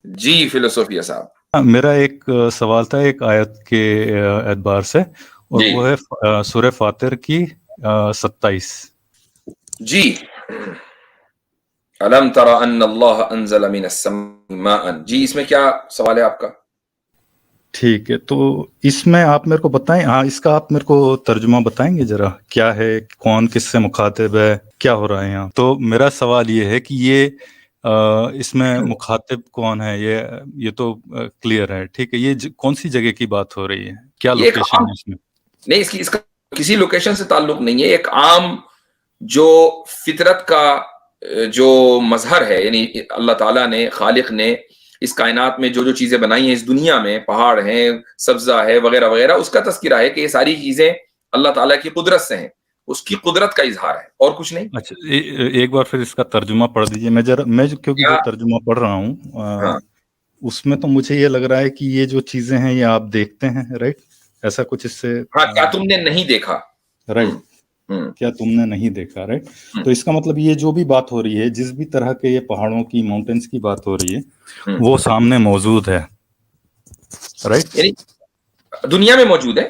जी फिलोसोफिया साहब। मेरा एक सवाल था एक आयत के एतबार से, और जी वो है सूरह फातिर की 27। जी। अलम तरा अन्नल्लाह अंज़ल मिनस समाई माअन। जी इसमें क्या सवाल है आपका? ठीक है, तो इसमें आप मेरे को बताएं, हाँ, इसका आप मेरे को तर्जुमा बताएंगे जरा, क्या है, कौन किससे मुखातिब है, क्या हो रहा है यहाँ। तो मेरा सवाल ये है कि ये इसमें मुखातिब कौन है, ये तो क्लियर है, ठीक है। ये कौन सी जगह की बात हो रही है, क्या ये एक लोकेशन आम, है इसमें? नहीं इसका किसी लोकेशन से ताल्लुक नहीं है। एक आम जो फितरत का जो मजहर है, यानी अल्लाह ताला ने, खालिक ने इस कायनात में जो जो चीजें बनाई हैं, इस दुनिया में पहाड़ हैं, सब्जा है, वगैरह वगैरह, उसका तस्किरा है कि ये सारी चीजें अल्लाह ताला की कुदरत से हैं। उसकी कुदरत का इजहार है और कुछ नहीं। अच्छा, एक बार फिर इसका तर्जुमा पढ़ दीजिए। क्योंकि क्या? जो तर्जुमा पढ़ रहा हूँ हाँ उसमें तो मुझे ये लग रहा है कि ये जो चीजें हैं ये आप देखते हैं, राइट? ऐसा कुछ इससे हाँ, क्या तुमने नहीं देखा? राइट? हम्म हम्म क्या तुमने नहीं देखा, राइट? हम्म तो इसका मतलब ये जो भी बात हो रही है, जिस भी तरह के ये पहाड़ों की, माउंटेन्स की बात हो रही है, हम्म। वो सामने मौजूद है, राइट? यानी दुनिया में मौजूद है।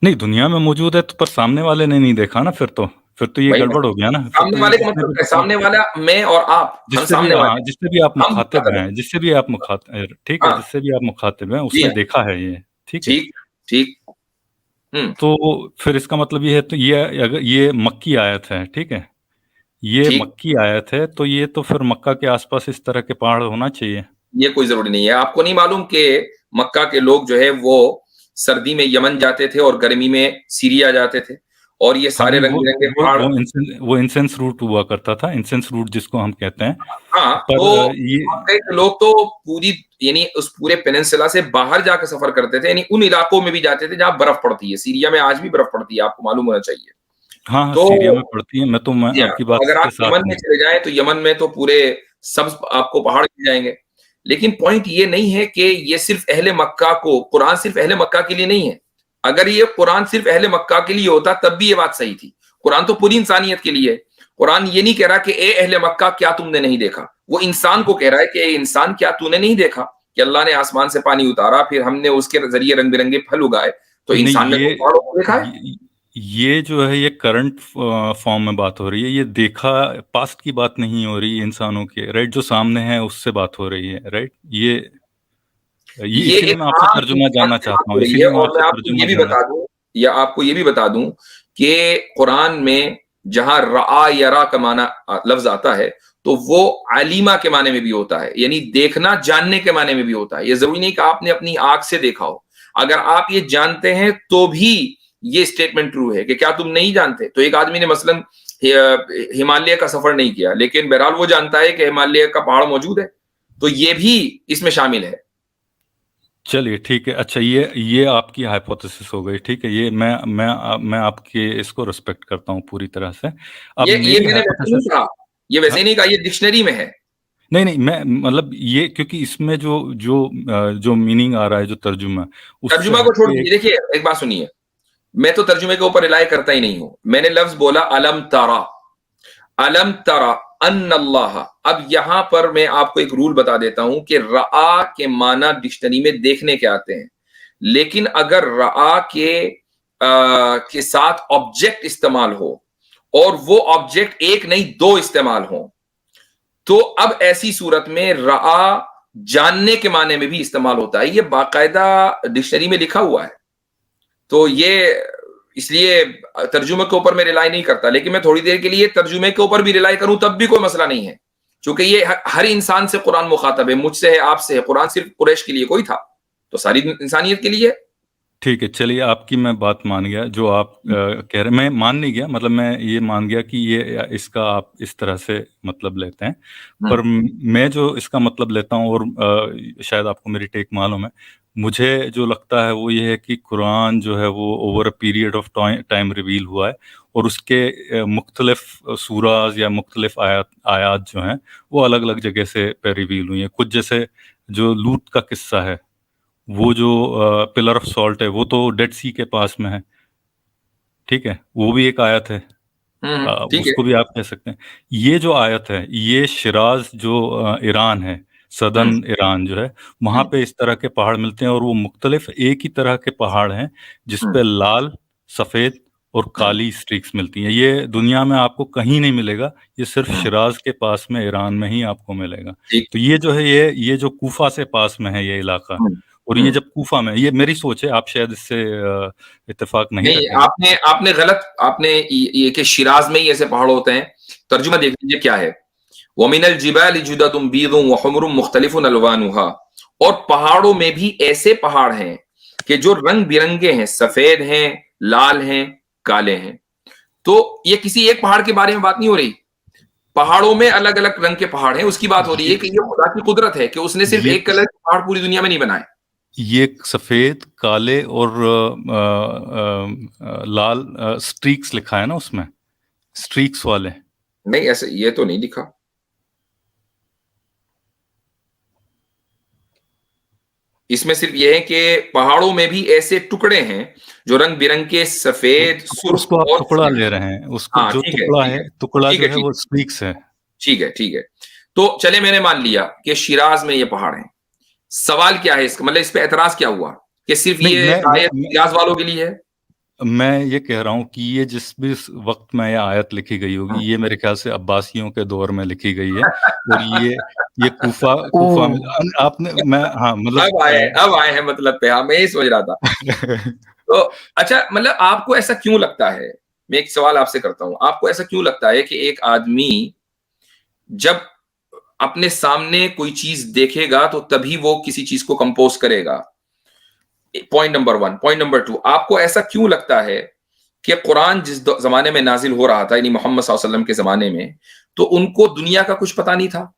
नहीं, दुनिया में मौजूद है तो, पर सामने वाले ने नहीं देखा ना, फिर तो ये वही गड़बड़ हो गया ना, फिर सामने तो ये वाले का जिसने मतलब भी क्या? देखा, सामने वाला मैं और आप, हम जिससे भी, सामने हाँ, वाले, जिससे भी आप हम मुखातिब मुखातब हैं, हैं। जिससे भी आप मुखातिब, ठीक है, हाँ जिससे भी आप मुखातिब हैं जी उसने हाँ, देखा है ये, ठीक है। ठीक ठीक। हम्म। तो फिर इसका मतलब ये है, तो ये अगर ये मक्की आयत है, ठीक है, ये ठीक, मक्की आयत है, तो ये तो फिर मक्का के आसपास इस तरह के पहाड़ होना चाहिए। ये कोई जरूरी नहीं है। आपको नहीं मालूम कि मक्का के लोग जो है वो सर्दी में यमन जाते थे और गर्मी में सीरिया जाते थे, और ये हाँ, सारे नहीं, रंग बिरंगे पहाड़। वो इंसेंस रूट हुआ करता था, इंसेंस रूट जिसको हम कहते हैं। हाँ, पर तो ये, मक्के के लोग तो पूरी, यानी उस पूरे पेनिनसुला से बाहर जाकर सफर करते थे, यानी उन इलाकों में भी जाते थे जहां बर्फ पड़ती है। सीरिया में आज भी बर्फ पड़ती है, आपको मालूम होना चाहिए। हाँ हाँ, तो सीरिया में पड़ती है, मैं जी हाँ, आपकी बात अगर के आप साथ यमन में हूँ। चले जाएं तो यमन में तो पूरे सब्ज आपको पहाड़ मिल जाएंगे। लेकिन पॉइंट ये नहीं है कि ये सिर्फ अहले मक्का को, कुरान सिर्फ अहले मक्का के लिए नहीं है। अगर ये कुरान सिर्फ अहले मक्का के लिए होता तब भी ये बात सही थी। कुरान तो पूरी इंसानियत के लिए है। कुरान ये नहीं कह रहा कि ए अहले मक्का क्या तुमने नहीं देखा, वो इंसान को कह रहा है कि ए इंसान क्या तूने नहीं देखा कि अल्लाह ने आसमान से पानी उतारा, फिर हमने उसके जरिए रंग बिरंगे फल उगाए, तो नहीं, इंसान ने तो पहाड़ों को देखा है। ये जो है, ये करंट फॉर्म में बात हो रही है, ये देखा, पास्ट की बात नहीं हो रही इंसानों के, राइट? जो सामने है उससे बात हो रही है, राइट? ये ये इसीलिए एक मैं आपसे आम तर्जुमा इंसान जानना से बात चाहता हो हूँ, रही है। इसीलिए मैं और आपसे मैं आपको ये तर्जुमा भी जानना। बता दूं, या आपको ये भी बता दूं कि कुरान में जहां रा यरा का माना लफ्ज आता है, तो वो आलिमा के माने में भी होता है, यानी देखना, जानने के माने में भी होता है। ये जरूरी नहीं कि आपने अपनी आंख से देखा हो। अगर आप ये जानते हैं तो भी ये स्टेटमेंट ट्रू है कि क्या तुम नहीं जानते। तो एक आदमी ने मसलन हिमालय का सफर नहीं किया, लेकिन बहरहाल वो जानता है कि हिमालय का पहाड़ मौजूद है, तो ये भी इसमें शामिल है। चलिए, ठीक है, अच्छा, ये आपकी हाइपोथेसिस हो गई, ठीक है, ये मैं आपके इसको रिस्पेक्ट करता हूँ पूरी तरह से। अब ये मेरी मैंने वैसे नहीं हाइपोथेसिस, कहा, ये वैसे हाँ, ही नहीं कहा, ये डिक्शनरी में है। नहीं नहीं, मैं मतलब ये, क्योंकि इसमें जो जो जो मीनिंग आ रहा है, जो तर्जुमा है, उससे तर्जुमा को छोड़ हटके दीजिए। देखिए एक बात सुनिए, मैं तो तर्जुमे के ऊपर रिलाई करता ही नहीं हूं। मैंने लफ्ज बोला अलम तारा, अलम तरा अन्नल्लाह। अब यहां पर मैं आपको एक रूल बता देता हूं कि रआ के माना डिक्शनरी में देखने के आते हैं, लेकिन अगर रआ के साथ ऑब्जेक्ट इस्तेमाल हो, और वो ऑब्जेक्ट एक नहीं दो इस्तेमाल हो, तो अब ऐसी सूरत में रआ जानने के माने में भी इस्तेमाल होता है। ये बाकायदा डिक्शनरी में लिखा हुआ है। तो ये इसलिए तर्जुमे के ऊपर मैं रिलाई नहीं करता, लेकिन मैं थोड़ी देर के लिए तर्जुमे के ऊपर भी रिलाई करूं तब भी कोई मसला नहीं है, क्योंकि ये हर इंसान से कुरान मुखातब है, मुझसे है, आपसे है। कुरान सिर्फ कुरैश के लिए कोई था, तो सारी इंसानियत के लिए। ठीक है, चलिए, आपकी मैं बात मान गया, जो आप कह रहे, मैं मान नहीं गया, मतलब मैं ये मान गया कि ये, इसका आप इस तरह से मतलब लेते हैं। पर मैं जो इसका मतलब लेता हूँ, और शायद आपको मेरी टेक मालूम है, मुझे जो लगता है वो ये है कि कुरान जो है वो over a period of time reveal हुआ है, और उसके मुख्तलिफ सूराज या मुख्तलिफ आयात आयात जो हैं वो अलग अलग जगह से पे रिवील हुई हैं। कुछ जैसे जो लूत का किस्सा है, वो जो पिलर ऑफ सॉल्ट है, वो तो डेड सी के पास में है, ठीक है, वो भी एक आयत है। ठीक है। उसको भी आप कह सकते हैं। ये जो आयत है, ये शिराज जो ईरान है, सदर्न ईरान जो है, वहां पे इस तरह के पहाड़ मिलते हैं, और वो मुख्तलिफ एक ही तरह के पहाड़ हैं जिसपे लाल, सफेद और काली स्ट्रीक्स मिलती हैं। ये दुनिया में आपको कहीं नहीं मिलेगा, ये सिर्फ शिराज के पास में ईरान में ही आपको मिलेगा। ठीक। तो ये जो है, ये जो कूफा से पास में है ये इलाका, और ये जब कूफा में, ये मेरी सोच है, आप शायद इससे इत्तेफाक नहीं नहीं, रखेंगे। आपने गलत, आपने ये कि शिराज में ही ऐसे पहाड़ होते हैं, तर्जुमा देख लीजिए क्या है। वमिनल जिबाल जुददुम बीदुम व हुमरुम मुख्तलिफुन अलवानुहा, और पहाड़ों में भी ऐसे पहाड़ हैं कि जो रंग बिरंगे हैं, सफेद हैं, लाल हैं, काले हैं। तो ये किसी एक पहाड़ के बारे में बात नहीं हो रही, पहाड़ों में अलग अलग रंग के पहाड़ हैं, उसकी बात हो रही है कि ये खुदा की कुदरत है कि उसने सिर्फ एक कलर के पहाड़ पूरी दुनिया में नहीं बनाए। ये सफेद, काले और लाल स्ट्रीक्स लिखा है ना उसमें, स्ट्रीक्स वाले। नहीं, ऐसे ये तो नहीं लिखा। इसमें सिर्फ ये है कि पहाड़ों में भी ऐसे टुकड़े हैं जो रंग बिरंगे, सफेद, सुर्ख उसको आप और टुकड़ा ले रहे हैं, उसको हाँ जो ठीक है, टुकड़ा ठीक है, है, टुकड़ा ठीक जो है, है वो स्ट्रीक्स है। ठीक है, ठीक है। तो चले, मैंने मान लिया कि शिराज में ये पहाड़ हैं। सवाल क्या है इसका, मतलब इस पे एतराज क्या हुआ कि सिर्फ नहीं, ये आयत शिराज वालों के लिए है? मैं ये कह रहा हूँ कि ये जिस भी वक्त में ये आयत लिखी गई होगी, ये मेरे ख्याल से अब्बासियों के दौर में लिखी गई है, और ये कूफा में आपने, मैं, हाँ मतलब अब आए हैं मतलब पे, हाँ मैं यही सोच रहा था। तो अच्छा, मतलब आपको ऐसा क्यों लगता है, मैं एक सवाल आपसे करता हूं, आपको ऐसा क्यों लगता है कि एक आदमी जब अपने सामने कोई चीज देखेगा तो तभी वो किसी चीज को कंपोज करेगा? Point number 1। पॉइंट नंबर 2, आपको ऐसा क्यों लगता है कि कुरान जिस जमाने में नाजिल हो रहा था, यानी मोहम्मद सल्लल्लाहु अलैहि वसल्लम के जमाने में, तो उनको दुनिया का कुछ पता नहीं था?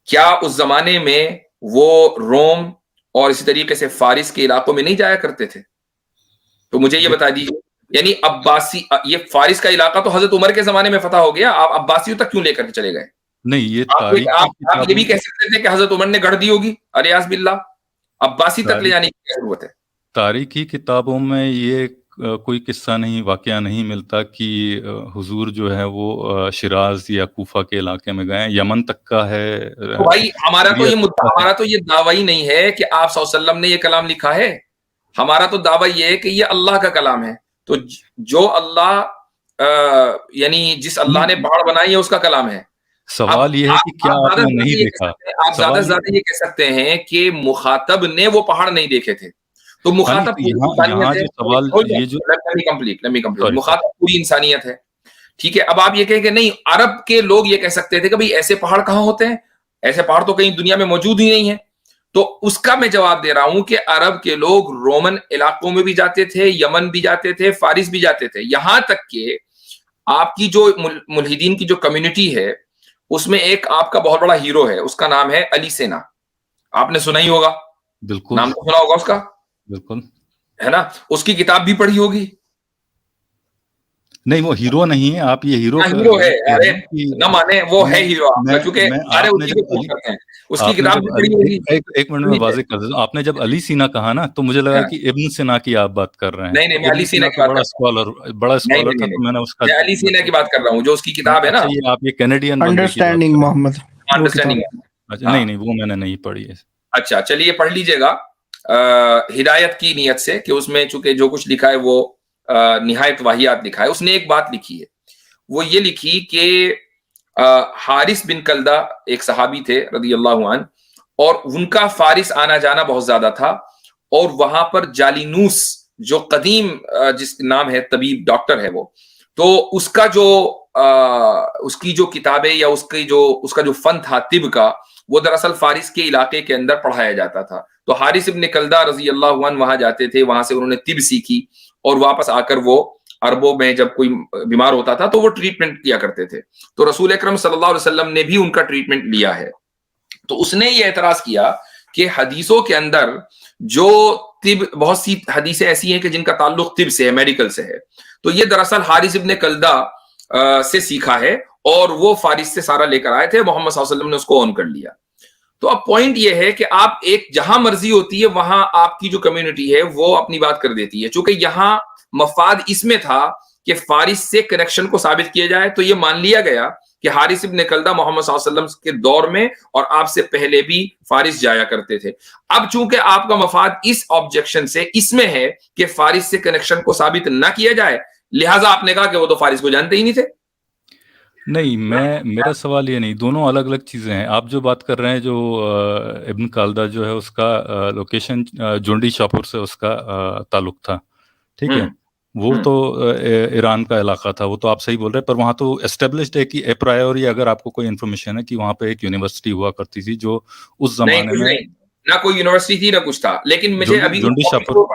क्या उस जमाने में वो रोम और इसी तरीके से फारिस के इलाकों में नहीं जाया करते थे? तो मुझे ये बता दीजिए, यानी अब्बासी, ये फारिस का इलाका तो हजरत उमर के जमाने में फतह हो गया, आप अब्बासियों तक क्यों लेकर के चले गए? नहीं, ये आप ये भी कह सकते थे कि हजरत उमर ने गढ़ दी होगी, अलियास बिल्ला, अब्बासी तक ले जाने की क्या जरूरत है? तारीखी किताबों में ये कोई किस्सा नहीं, वाकया नहीं मिलता कि हुजूर जो है वो शिराज या कूफा के इलाके में गए। यमन तक का है। तो भाई हमारा तो ये दावा ही नहीं है कि आप सल्लल्लाहु अलैहि वसल्लम ने ये कलाम लिखा है। हमारा तो दावा ये है कि ये अल्लाह का कलाम है। तो जो अल्लाह, यानी जिस अल्लाह ने पहाड़ बनाई है उसका कलाम है। सवाल ये है कि क्या आपने नहीं देखा? आप ज्यादा से ज्यादा ये कह सकते हैं कि मुखातब ने वो पहाड़ नहीं देखे थे। तो मुखातब यहाँ जो सवाल, ये जो मुखातब पूरी इंसानियत है। ठीक है, अब आप ये कहें कि नहीं, अरब के लोग ये कह सकते थे कि भाई ऐसे पहाड़ कहाँ होते हैं, ऐसे पहाड़ तो कहीं दुनिया में मौजूद ही नहीं है। तो उसका मैं जवाब दे रहा हूं कि अरब के लोग रोमन इलाकों में भी जाते थे, यमन भी जाते थे, फारिस भी जाते थे, यहां तक कि आपकी जो मुल्हिदीन की जो कम्युनिटी है उसमें एक आपका बहुत बड़ा हीरो है, उसका नाम है अली सेना। आपने सुना ही होगा, बिल्कुल नाम तो सुना होगा उसका, बिल्कुल, है ना? उसकी किताब भी पढ़ी होगी। नहीं, वो हीरो नहीं है, आप ये हीरो है, अरे न माने वो है हीरो, क्योंकि सारे उसी को कोट करते हैं। उसकी किताब भी पढ़ी होगी। एक मिनट में वाज़ेह कर दूं, आपने जब अली सीना कहा ना, तो मुझे लगा कि इब्न सीना की आप बात कर रहे हैं। नहीं, मैं अली सीना की बात बड़ा स्कॉलर था, तो मैंने उसका, मैं अली सीना की बात कर रहा हूँ, जो उसकी किताब है ना। ये आप ये कैनेडियन अंडरस्टैंडिंग मोहम्मद, अच्छा, नहीं, वो मैंने नहीं पढ़ी है। अच्छा, चलिए पढ़ लीजिएगा हिदायत की नियत से, कि उसमें चूंकि जो कुछ लिखा है वो निहायत वाहियात लिखा है। उसने एक बात लिखी है, वो ये लिखी कि हारिस बिन कल्दा एक सहाबी थे रदी अल्लाहु अन्हु, और उनका फारिस आना जाना बहुत ज्यादा था, और वहां पर जालिनूस जो कदीम जिस नाम है, तबीब डॉक्टर है वो, तो उसका जो उसकी जो किताबें या उसका जो फन था तिब का, वो दरअसल फारिस के इलाके के अंदर पढ़ाया जाता था। तो हारिस इब्न कल्दा रजी अल्लाहु अन्हु वहां जाते थे, वहां से उन्होंने तिब सीखी, और वापस आकर वो अरबों में जब कोई बीमार होता था तो वो ट्रीटमेंट किया करते थे। तो रसूल अकरम सल्लल्लाहु अलैहि वसल्लम ने भी उनका ट्रीटमेंट लिया है। तो उसने ये एतराज किया कि हदीसों के अंदर जो तिब, बहुत सी हदीसें ऐसी हैं कि जिनका ताल्लुक तिब से है, मेडिकल से है, तो ये दरअसल हारिस इब्न कल्दा से सीखा है, और वो फारिस से सारा लेकर आए थे, मोहम्मद सल्लल्लाहु अलैहि वसल्लम ने उसको ऑन कर लिया। तो अब पॉइंट ये है कि आप एक, जहां मर्जी होती है वहां आपकी जो कम्युनिटी है वो अपनी बात कर देती है। चूंकि यहां मफाद इसमें था कि फारिस से कनेक्शन को साबित किया जाए, तो ये मान लिया गया कि हारिस इब्न कलदा मोहम्मद सल्लल्लाहु अलैहि वसल्लम के दौर में और आपसे पहले भी फारिस जाया करते थे। अब चूंकि आपका मफाद इस ऑब्जेक्शन से इसमें है कि फारिस से कनेक्शन को साबित ना किया जाए, लिहाजा आपने कहा कि वो तो फारिस को जानते ही नहीं थे। नहीं, मेरा सवाल ये नहीं, दोनों अलग अलग चीज़ें हैं। आप जो बात कर रहे हैं, जो इब्न खालदा जो है उसका लोकेशन जुंडी शाहपुर से उसका ताल्लुक था, ठीक है। वो तो ईरान का इलाका था, वो तो आप सही बोल रहे हैं, पर वहाँ तो एस्टेब्लिश्ड है कि ए प्रायोरी अगर आपको कोई इन्फॉर्मेशन है कि वहाँ पे एक यूनिवर्सिटी हुआ करती थी जो उस जमाने में नहीं, ना कोई यूनिवर्सिटी थी ना कुछ था, लेकिन मुझे अभी जुंडी शाहपुर,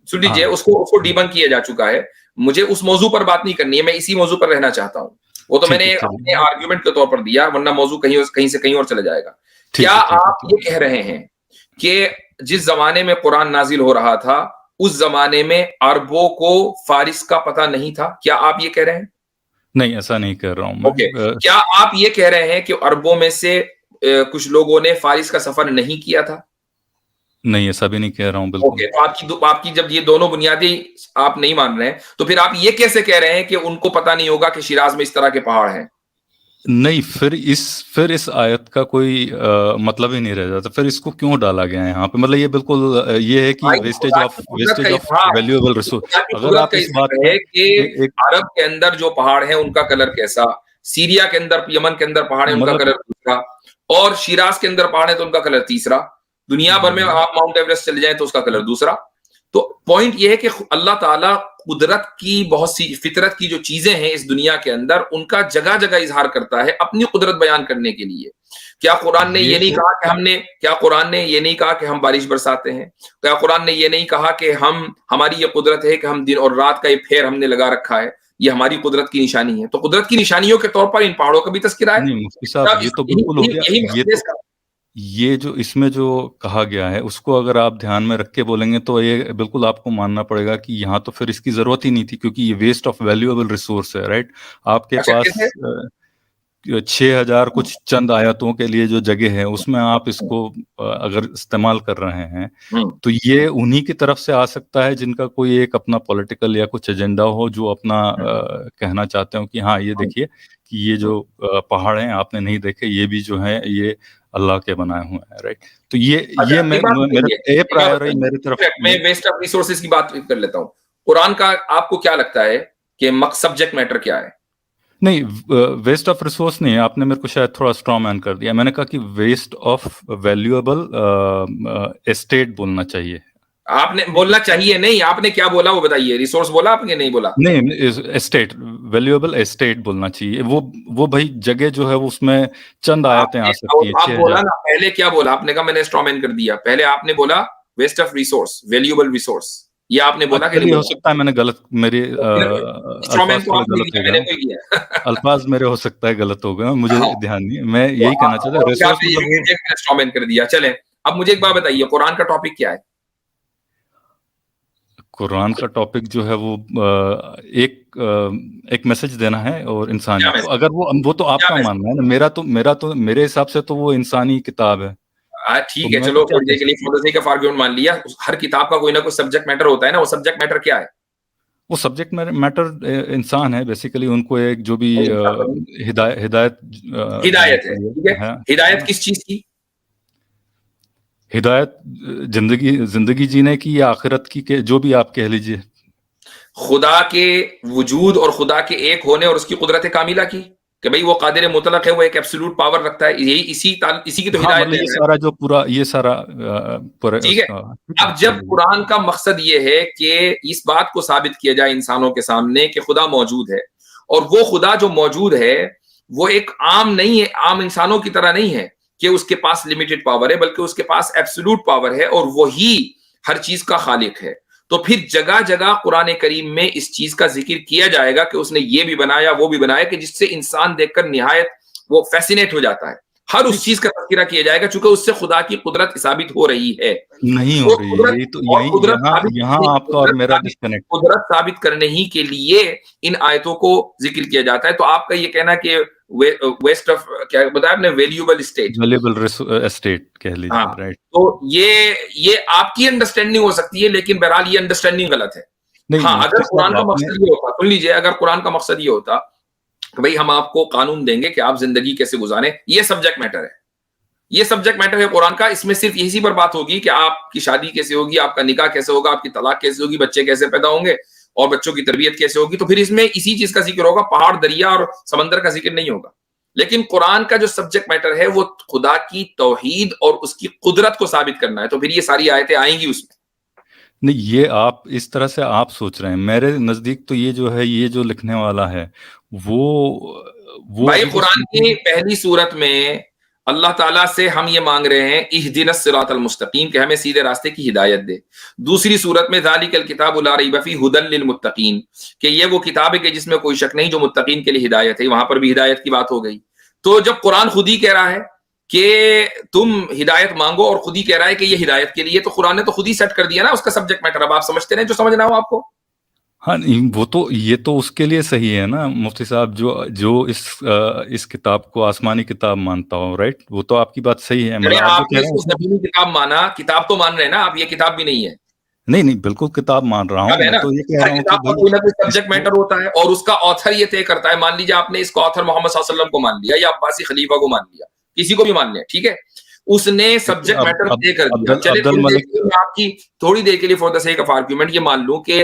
सुन लीजिए, उसको डिबंक किया जा चुका है। मुझे उस मौजू पर बात नहीं करनी है, मैं इसी मौजू पर रहना चाहता हूँ। वो तो मैंने अपने आर्ग्यूमेंट के तौर पर दिया, वरना मौजू कहीं से कहीं और चला जाएगा। क्या आप ये कह रहे हैं कि जिस जमाने में कुरान नाजिल हो रहा था उस जमाने में अरबों को फारिस का पता नहीं था? क्या आप ये कह रहे हैं? नहीं, ऐसा नहीं कह रहा हूं मैं। क्या आप ये कह रहे हैं कि अरबों में से कुछ लोगों ने फारिस का सफर नहीं किया था? नहीं, ऐसा भी नहीं कह रहा हूं, बिल्कुल। तो आपकी जब ये दोनों बुनियादी आप नहीं मान रहे हैं, तो फिर आप ये कैसे कह रहे हैं कि उनको पता नहीं होगा कि शिराज में इस तरह के पहाड़ हैं? नहीं, फिर इस आयत का कोई मतलब ही नहीं रह जाता। फिर इसको क्यों डाला गया है यहाँ पे? मतलब ये बिल्कुल ये है कि वेस्टेज ऑफ वैल्यूएबल रिसोर्स। अगर आप इस बात है कि अरब के अंदर जो पहाड़ है उनका कलर कैसा, सीरिया के अंदर, यमन के अंदर पहाड़ है उनका कलर दूसरा, और शिराज के अंदर पहाड़ है तो उनका कलर तीसरा, दुनिया भर में आप माउंट एवरेस्ट चले जाए तो उसका कलर दूसरा। तो पॉइंट ये है कि अल्लाह ताला कुदरत की बहुत सी, फितरत की जो चीजें हैं इस दुनिया के अंदर, उनका जगह जगह इजहार करता है अपनी कुदरत बयान करने के लिए। क्या कुरान ने ये नहीं कहा कि हम बारिश बरसाते हैं? क्या कुरान ने ये नहीं कहा कि हमारी ये कुदरत है कि हम दिन और रात का ये फेर हमने लगा रखा है, ये हमारी कुदरत की निशानी है? तो कुदरत की निशानियों के तौर पर इन पहाड़ों का भी तस्करा है। नहीं मुफ्ती साहब, ये तो बिल्कुल हो गया। ये जो इसमें जो कहा गया है उसको अगर आप ध्यान में रख के बोलेंगे तो ये बिल्कुल आपको मानना पड़ेगा कि यहाँ तो फिर इसकी जरूरत ही नहीं थी, क्योंकि ये वेस्ट ऑफ वैल्यूएबल रिसोर्स है, राइट। आपके पास 6000 कुछ चंद आयतों के लिए जो जगह है उसमें आप इसको अगर इस्तेमाल कर रहे हैं तो ये उन्हीं की तरफ से आ सकता है जिनका कोई एक अपना पॉलिटिकल या कुछ एजेंडा हो, जो अपना कहना चाहते हो कि हाँ ये देखिए कि ये जो पहाड़ हैं आपने नहीं देखे, ये भी जो है ये अल्लाह के बनाए हुए हैं, राइट। तो ये मेरी तरफ मैं वेस्ट ऑफ रिसोर्सेज की बात कर लेता हूँ। कुरान का आपको क्या लगता है कि सब्जेक्ट मैटर क्या है? नहीं, वेस्ट ऑफ रिसोर्स नहीं, आपने मेरे को शायद थोड़ा स्ट्रॉन्ग मैन कर दिया। मैंने कहा कि वेस्ट ऑफ वैल्यूएबल एस्टेट बोलना चाहिए। आपने बोलना चाहिए नहीं, आपने क्या बोला वो बताइए। रिसोर्स बोला आपने? नहीं बोला। नहीं, एस्टेट, वैल्यूएबल एस्टेट बोलना चाहिए। वो भाई जगह जो है उसमें चंद आयतें आ सकती हैं। आप बोला ना पहले, क्या बोला आपने? कहा मैंने स्ट्रॉन्ग मैन कर दिया। पहले आपने बोला waste of resource, valuable resource, ये आपने बोला कि नहीं? हो सकता है मैंने गलत, मेरे अल्फाज मेरे हो सकता है गलत हो गए, मुझे ध्यान नहीं। मैं यही कहना चाहता हूँ, रिसोर्स स्ट्रॉन्ग मैन कर दिया। चलें, अब मुझे एक बात बताइए, कुरान का टॉपिक क्या है? कुरान का टॉपिक जो है वो एक मैसेज देना है और इंसानियत को। अगर वो तो आपका मानना है ना, मेरे हिसाब से तो वो इंसानी किताब है। ठीक है, चलो for the sake of argument मान लिया। हर किताब का कोई ना कोई सब्जेक्ट मैटर होता है ना, वो सब्जेक्ट मैटर क्या है? वो सब्जेक्ट मैटर इंसान है बेसिकली। उनको एक जो भी हिदायत है, ठीक है। हिदायत किस चीज की? हिदायत जिंदगी जीने की या आखिरत की, के जो भी आप कह लीजिए। खुदा के वजूद और खुदा के एक होने और उसकी कुदरत कामिला की, कि भाई वो कादिर मुतलक है, वो एक एब्सोल्यूट पावर रखता है। यही इसी की तो हिदायत है। ये सारा जो पूरा ये सारा ठीक है। अब जब कुरान का मकसद ये है कि इस बात को साबित किया जाए इंसानों के सामने कि खुदा मौजूद है, और वो खुदा जो मौजूद है वो एक आम नहीं है, आम इंसानों की तरह नहीं है कि उसके पास लिमिटेड पावर है, बल्कि उसके पास एब्सोल्यूट पावर है और वही हर चीज का खालिक है। तो फिर जगह जगह कुरान करीम में इस चीज का जिक्र किया जाएगा कि उसने ये भी बनाया वो भी बनाया, कि जिससे इंसान देखकर निहायत वो फैसिनेट हो जाता है। हर उस चीज का तज़किरा किया जाएगा चूंकि उससे खुदा की कुदरत साबित हो रही है। नहीं हो रही है, तो यहाँ आपका और मेरा डिस्कनेक्ट। कुदरत साबित करने ही के लिए इन आयतों को जिक्र किया जाता है। तो आपका ये कहना कि वेस्ट ऑफ, क्या बताया आपने, वैल्यूएबल एस्टेट कह लीजिए, राइट। तो ये आपकी अंडरस्टैंडिंग हो सकती है, लेकिन बहरहाल ये अंडरस्टैंडिंग गलत है। नहीं हाँ, अगर मुफ्ती कुरान साहब का आपने मकसद ये होता, सुन लीजिए, अगर कुरान का मकसद ये होता कि भाई हम आपको कानून देंगे कि आप जिंदगी कैसे गुजारें, ये सब्जेक्ट मैटर है, ये सब्जेक्ट मैटर है कुरान का, इसमें सिर्फ इसी पर बात होगी कि आपकी शादी कैसे होगी, आपका निकाह कैसे होगा, आपकी तलाक कैसे होगी, बच्चे कैसे पैदा होंगे और बच्चों की तरबियत कैसे होगी, तो फिर इसमें इसी चीज का जिक्र होगा, पहाड़, दरिया और समंदर का जिक्र नहीं होगा। लेकिन कुरान का जो सब्जेक्ट मैटर है वो खुदा की तौहीद और उसकी कुदरत को साबित करना है, तो फिर ये सारी आयतें आएंगी उसमें। नहीं, ये आप इस तरह से आप सोच रहे हैं, मेरे नजदीक तो ये जो है, ये जो लिखने वाला है वो भाई अभी जो कुरान की सुन्नी पहली सूरत में अल्लाह ताला से हम ये मांग रहे हैं इहदिनस सिरातल मुस्तकीम, कि हमें सीधे रास्ते की हिदायत दे। दूसरी सूरत में ज़ालिकल किताबु ला रैब फीह हुदल लिल मुत्तकीन, कि ये वो किताब है कि जिसमें कोई शक नहीं, जो मुत्तकीन के लिए हिदायत है। वहां पर भी हिदायत की बात हो गई। तो जब कुरान खुद ही कह रहा है कि तुम हिदायत मांगो और खुद ही कह रहा है कि ये हिदायत के लिए, तो कुरान ने तो खुद ही सेट कर दिया ना उसका सब्जेक्ट मैटर। अब आप समझते रहे जो समझना हो आपको। हाँ नहीं, वो तो ये तो उसके लिए सही है ना मुफ्ती साहब, जो जो इस किताब को आसमानी किताब मानता हो, राइट, वो तो आपकी बात सही है, अरे मतलब आप जो कह आपने रहे हैं इसको उसमें। जमीनी किताब माना, किताब तो मान रहे हैं ना आप, ये किताब भी नहीं है। नहीं नहीं, बिल्कुल किताब मान रहा हूँ, अब है मैं ना, तो ये कह हर रहा हूँ कि किताब का भाई कोई ना कोई सब्जेक्ट इसको। मैटर होता है और उसका ऑथर ये तय करता है। मान लीजिए आपने इसको ऑथर मोहम्मद सल्लल्लाहु अलैहि वसल्लम को मान लिया या अब्बासी खलीफा को मान लिया, किसी को भी मान लिया, ठीक है, उसने देखिए, सब्जेक्ट मैटर तय कर दिया। अब्दुल चले अब्दुल थोड़ी देर मलिक। के लिए मैं आपकी, थोड़ी देर के लिए for the sake of argument ये मान लूं कि,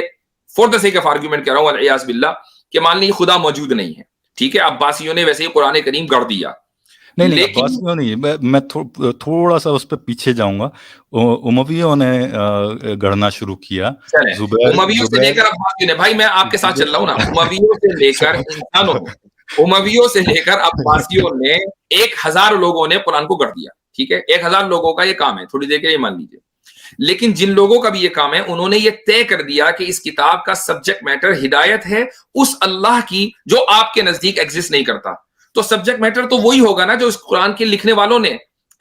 for the sake of argument कह रहा हूं अलियास बिल्लाह, कि मान लीजिए खुदा मौजूद नहीं है, ठीक है, अब्बासियों ने वैसे ही कुरान करीम गढ़ दिया, नहीं नहीं, लेकिन अब्बासियों नहीं, मैं थोड़ा सा उस पर पीछे जाऊंगा। उमवियों ने गढ़ना शुरू किया। चले जुबैर उमवियों से जुबैर लेकर अब्बासियों ने, भाई मैं आपके साथ चल रहा हूं ना, उमवियों से लेकर जुबैर इंसानों ने, उमवियों से लेकर अब्बासियों ने 1000 लोगों ने कुरान को गढ़ दिया, ठीक है, 1000 लोगों का ये काम है, थोड़ी देर के लिए मान लीजिए। लेकिन जिन लोगों का भी ये काम है, उन्होंने ये तय कर दिया कि इस किताब का सब्जेक्ट मैटर हिदायत है उस अल्लाह की जो आपके नजदीक एग्जिस्ट नहीं करता। तो सब्जेक्ट मैटर तो वही होगा ना जो इस कुरान के लिखने वालों ने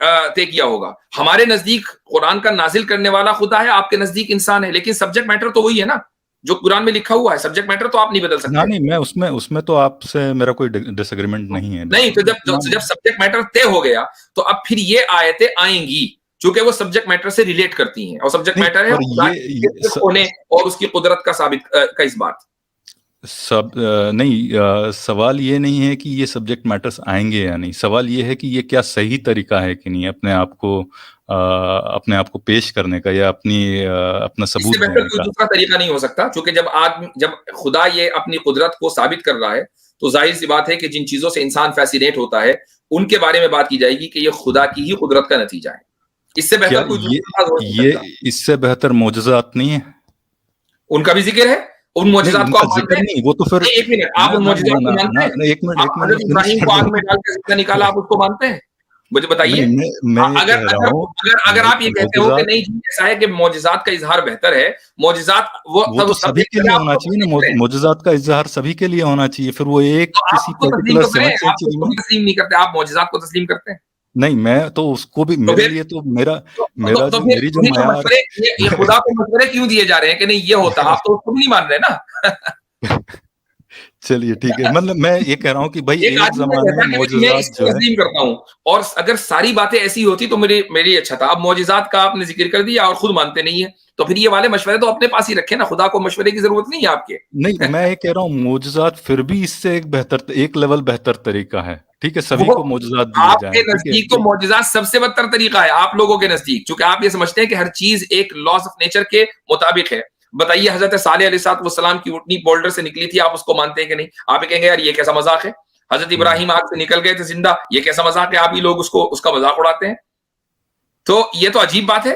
तय किया होगा। हमारे नजदीक कुरान का नाजिल करने वाला खुदा है, आपके नजदीक इंसान है, लेकिन सब्जेक्ट मैटर तो वही है ना जो कुरान में लिखा हुआ है। सब्जेक्ट मैटर तो आप नहीं बदल ना सकते। नहीं, मैं उसमें उसमें तो आपसे मेरा कोई डिसएग्रीमेंट नहीं है, नहीं, तो बिल्कुल जब सब्जेक्ट मैटर तय हो गया, तो अब फिर ये आयतें आएंगी क्योंकि वो सब्जेक्ट मैटर से रिलेट करती हैं, और सब्जेक्ट नहीं, मैटर है पर खुदा के होने और उसकी कुदरत का साबित का इस बात। नहीं, सवाल ये नहीं है कि ये सब्जेक्ट मैटर्स आएंगे या नहीं, सवाल ये है कि ये क्या सही तरीका है कि नहीं अपने आप को पेश करने का, या अपना इससे सबूत बेहतर देने कोई का। दूसरा तरीका नहीं हो सकता, क्योंकि जब खुदा ये अपनी कुदरत को साबित कर रहा है, तो जाहिर सी बात है कि जिन चीजों से इंसान फैसिनेट होता है उनके बारे में बात की जाएगी कि ये खुदा की ही कुदरत का नतीजा है। इससे क्या बेहतर कोई दूसरा अंदाज हो नहीं ये सकता। इससे बेहतर मोजज़ात नहीं है? उनका भी जिक्र है, उन नहीं, मोजज़ात को उनका आप मानते जिक्र हैं? नहीं, वो तो फिर नहीं, एक मिनट, आप ना उन ना ना मोजज़ात को ना मानते ना हैं? ना, एक मिनट आप एक मिनट, मैं हज़रत फिनिश इब्राहीम कर को आग दूं। में डाल के ज़िंदा निकाला, आप उसको मानते हैं? मुझे बताइए। नहीं, मैं ये अगर कह रहा अगर हूँ अगर अगर आप ये कहते हो कि मोजज़ात, नहीं जी ऐसा है कि मोजज़ात का इज़हार बेहतर है, मोजज़ात वो वो तो तब सभी के बेहतर लिए है, आप होना तो चाहिए ना, तस्लीम करें। मोजज़ात का इज़हार सभी के लिए होना चाहिए, फिर वो एक तो आप किसी उसको तस्लीम पर्टिकुलर तो करें, 7th आप तो सेंचुरी उसको में। भी तस्लीम नहीं करते, आप मोजज़ात को तस्लीम करते हैं। नहीं, मैं तो उसको भी, तो मेरे फिर लिए तो मेरा तो मेरा तो जो फिर मेरी तो जो फिर ये मयार मशवरे, ये खुदा को मशवरे क्यों दिए जा रहे हैं कि नहीं ये होता? आप तो उसको भी नहीं मान रहे ना। चलिए ठीक है, मतलब मैं ये कह रहा हूँ कि भाई एक एक आदमी मैं ज़माने कहता में है कि मैं मोजज़ात इसको जो है। तस्लीम करता हूँ, और अगर सारी बातें ऐसी होती तो मेरी मेरी अच्छा था। अब मौजिज़ात का आपने ज़िक्र कर दिया और खुद मानते नहीं है, तो फिर ये वाले मशवरे तो अपने पास ही रखें ना, खुदा को मशवरे की ज़रूरत नहीं है आपके। नहीं, मैं ये कह रहा हूँ मोजज़ात फिर भी इससे एक लेवल बेहतर तरीका है, ठीक है, सभी वो को मोजज़ात दिए आपके जाएँ, ठीक है? नज़दीक तो मौजिज़ात सबसे बदतर तरीका है, आप लोगों के नज़दीक, चूँकि आप ये समझते हैं कि हर चीज़ एक लॉज़ ऑफ नेचर के मुताबिक है। बताइए हज़रत सालेह अलैहिस्सलाम की ऊँटनी बोल्डर से निकली थी, आप उसको मानते हैं कि नहीं? आप ये कहेंगे यार ये कैसा मज़ाक है? हज़रत हुँ। इब्राहीम आग से निकल गए थे ज़िंदा, ये कैसा मज़ाक है? आप ही लोग उसको उसका मज़ाक उड़ाते हैं। तो ये तो अजीब बात है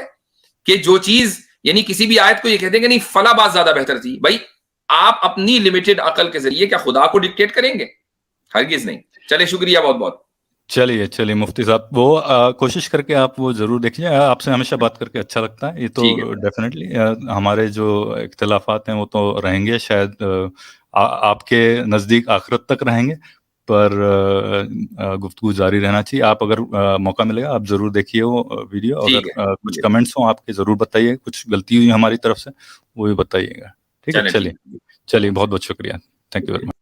कि जो चीज़, यानी किसी भी आयत को ये कहते हैं कि नहीं फला बात ज़्यादा बेहतर थी। भाई आप अपनी लिमिटेड अकल के ज़रिए क्या खुदा को डिक्टेट करेंगे? हरगिज़ नहीं। चलिए शुक्रिया बहुत-बहुत। चलिए मुफ्ती साहब, वो कोशिश करके आप वो ज़रूर देखिए, आपसे हमेशा बात करके अच्छा लगता है, ये तो ठीक है। डेफ़िनेटली हमारे जो इख्तिलाफ़ात हैं वो तो रहेंगे, शायद आपके नज़दीक आखिरत तक रहेंगे, पर गुफ्तगू जारी रहना चाहिए। आप अगर मौका मिलेगा आप ज़रूर देखिए वो वीडियो, ठीक अगर है, ठीक कुछ है। कमेंट्स हों आपके ज़रूर बताइए, कुछ गलती हुई हमारी तरफ से वो भी बताइएगा, ठीक है? चलें ठीक चलिए, है। चलिए बहुत-बहुत शुक्रिया। थैंक यू वेरी शुक्रिया। मच।